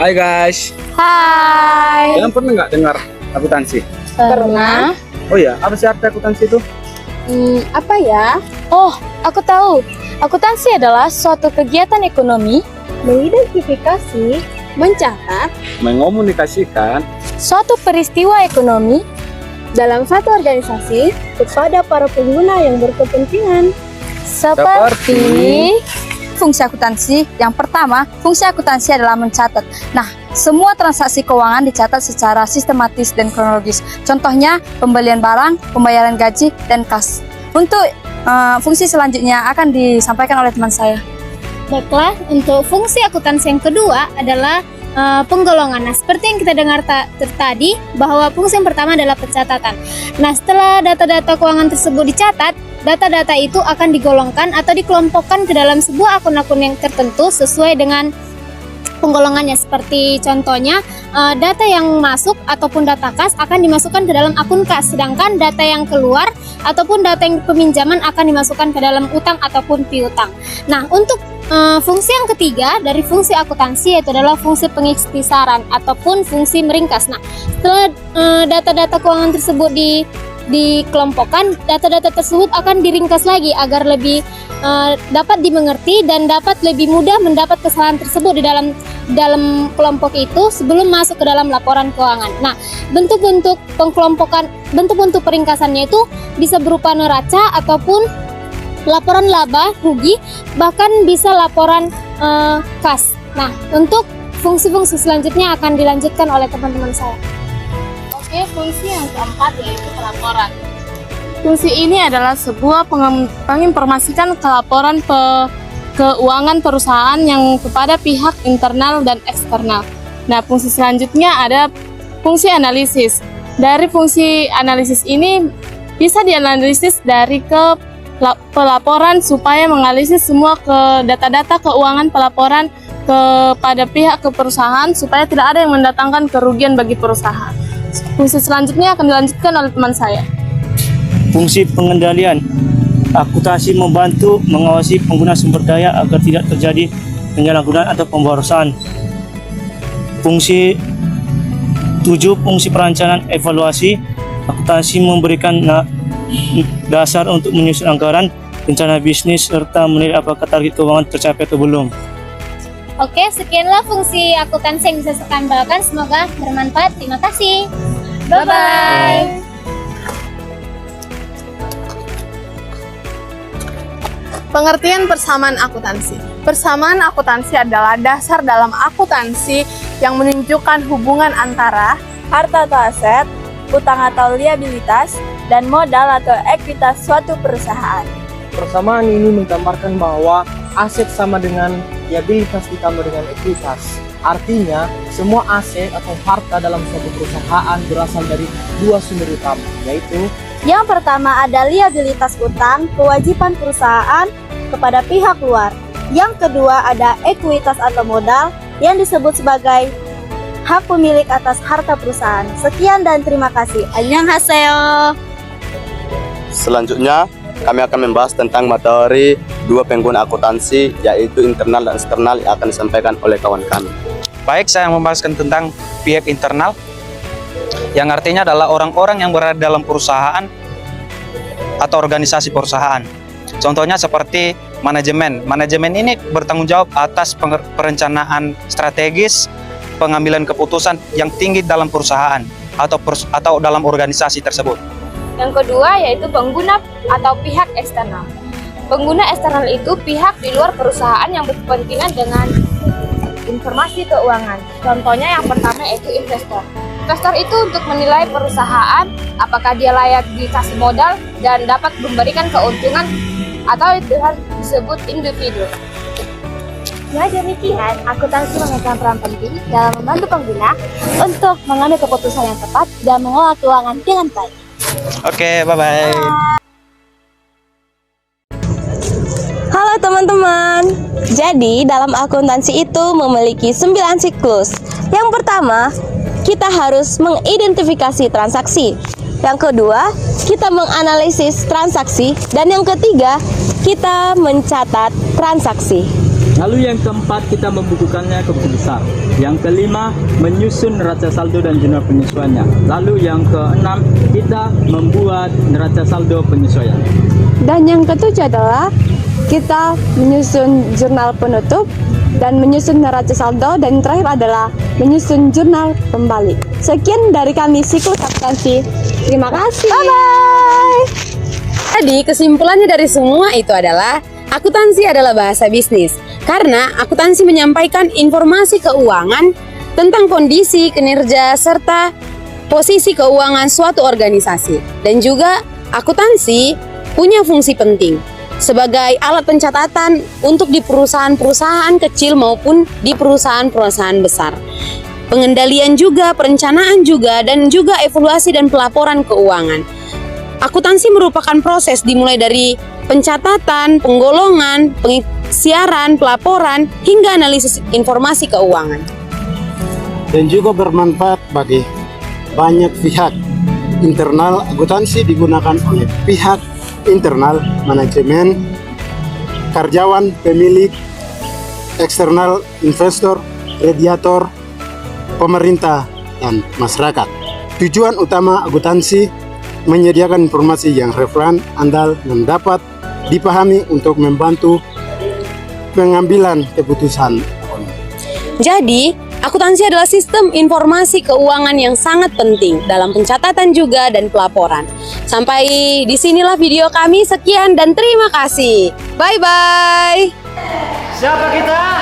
Hai guys, Hai. kalian pernah nggak dengar akuntansi? Pernah? Oh iya, apa sih arti akuntansi itu? Apa ya? Oh, aku tahu. Akuntansi adalah suatu kegiatan ekonomi mengidentifikasi, mencatat Mengomunikasikan suatu peristiwa ekonomi dalam satu organisasi kepada para pengguna yang berkepentingan. Seperti fungsi akuntansi. Yang pertama, fungsi akuntansi adalah mencatat. Nah, semua transaksi keuangan dicatat secara sistematis dan kronologis. Contohnya, pembelian barang, pembayaran gaji, dan kas. Untuk fungsi selanjutnya akan disampaikan oleh teman saya. Baiklah, untuk fungsi akuntansi yang kedua adalah penggolongan. Nah, seperti yang kita dengar tadi, bahwa fungsi yang pertama adalah pencatatan. Nah, setelah data-data keuangan tersebut dicatat, data-data itu akan digolongkan atau dikelompokkan ke dalam sebuah akun-akun yang tertentu sesuai dengan penggolongannya. Seperti contohnya, data yang masuk ataupun data kas akan dimasukkan ke dalam akun kas, sedangkan data yang keluar ataupun data yang peminjaman akan dimasukkan ke dalam utang ataupun piutang. Nah, untuk fungsi yang ketiga dari fungsi akuntansi yaitu adalah fungsi pengikhtisaran ataupun fungsi meringkas. Nah, setelah data-data keuangan tersebut dikelompokkan, data-data tersebut akan diringkas lagi agar lebih dapat dimengerti dan dapat lebih mudah mendapat kesalahan tersebut di dalam kelompok itu sebelum masuk ke dalam laporan keuangan. Nah, bentuk-bentuk pengkelompokan, bentuk-bentuk peringkasannya itu bisa berupa neraca ataupun laporan laba, rugi, bahkan bisa laporan kas. Nah, untuk fungsi-fungsi selanjutnya akan dilanjutkan oleh teman-teman saya. Oke, fungsi yang keempat yaitu pelaporan. Fungsi ini adalah sebuah penginformasikan laporan keuangan perusahaan yang kepada pihak internal dan eksternal. Nah, fungsi selanjutnya ada fungsi analisis. Dari fungsi analisis ini bisa dianalisis dari pelaporan supaya menganalisis semua data-data keuangan pelaporan kepada pihak perusahaan supaya tidak ada yang mendatangkan kerugian bagi perusahaan. Fungsi selanjutnya akan dilanjutkan oleh teman saya. Fungsi pengendalian. Akuntansi membantu mengawasi pengguna sumber daya agar tidak terjadi penyalahgunaan atau pemborosan. Fungsi 7, fungsi perencanaan evaluasi. Akuntansi memberikan dasar untuk menyusun anggaran, rencana bisnis, serta menilai apakah target keuangan tercapai atau belum. Oke, sekianlah fungsi akuntansi yang bisa saya sampaikan. Semoga bermanfaat. Terima kasih. Bye-bye. Pengertian persamaan akuntansi. Persamaan akuntansi adalah dasar dalam akuntansi yang menunjukkan hubungan antara harta atau aset, utang atau liabilitas, dan modal atau ekuitas suatu perusahaan. Persamaan ini menggambarkan bahwa aset sama dengan liabilitas ditambah dengan ekuitas. Artinya, semua aset atau harta dalam suatu perusahaan berasal dari dua sumber utama, yaitu yang pertama ada liabilitas utang, kewajiban perusahaan kepada pihak luar. Yang kedua ada ekuitas atau modal yang disebut sebagai hak pemilik atas harta perusahaan. Sekian dan terima kasih. Annyeonghaseyo. Selanjutnya, kami akan membahas tentang materi dua pengguna akuntansi, yaitu internal dan eksternal yang akan disampaikan oleh kawan kami. Baik, saya membahaskan tentang pihak internal, yang artinya adalah orang-orang yang berada dalam perusahaan atau organisasi perusahaan. Contohnya seperti manajemen. Manajemen ini bertanggung jawab atas perencanaan strategis, pengambilan keputusan yang tinggi dalam perusahaan atau dalam organisasi tersebut. Yang kedua yaitu pengguna atau pihak eksternal. Pengguna eksternal itu pihak di luar perusahaan yang berkepentingan dengan informasi keuangan. Contohnya yang pertama yaitu investor. Investor itu untuk menilai perusahaan apakah dia layak dikasih modal dan dapat memberikan keuntungan atau disebut individu. Ya, demikian akuntansi memainkan peran penting dalam membantu pengguna untuk mengambil keputusan yang tepat dan mengelola keuangan dengan baik. Oke, bye-bye. Halo teman-teman. Jadi dalam akuntansi itu memiliki 9 siklus. Yang pertama, kita harus mengidentifikasi transaksi. Yang kedua, kita menganalisis transaksi. Dan yang ketiga, kita mencatat transaksi. Lalu yang keempat, kita membukukannya ke buku besar. Yang kelima, menyusun neraca saldo dan jurnal penyesuaiannya. Lalu yang keenam, kita membuat neraca saldo penyesuaian. Dan yang ketujuh adalah kita menyusun jurnal penutup dan menyusun neraca saldo, dan yang terakhir adalah menyusun jurnal pembalik. Sekian dari kami siklus akuntansi. Terima kasih. Bye-bye. Jadi kesimpulannya dari semua itu adalah akuntansi adalah bahasa bisnis. Karena akuntansi menyampaikan informasi keuangan tentang kondisi, kinerja, serta posisi keuangan suatu organisasi. Dan juga akuntansi punya fungsi penting sebagai alat pencatatan untuk di perusahaan-perusahaan kecil maupun di perusahaan-perusahaan besar. Pengendalian juga, perencanaan juga, dan juga evaluasi dan pelaporan keuangan. Akuntansi merupakan proses dimulai dari pencatatan, penggolongan, pengisian, pelaporan, hingga analisis informasi keuangan. Dan juga bermanfaat bagi banyak pihak. Internal akuntansi digunakan oleh pihak internal, manajemen, karyawan, pemilik, eksternal, investor, kreditor, pemerintah, dan masyarakat. Tujuan utama akuntansi menyediakan informasi yang relevan, andal, dan dapat dipahami untuk membantu pengambilan keputusan. Jadi, akuntansi adalah sistem informasi keuangan yang sangat penting dalam pencatatan juga dan pelaporan. Sampai disinilah video kami, sekian dan terima kasih. Bye-bye. Siapa kita?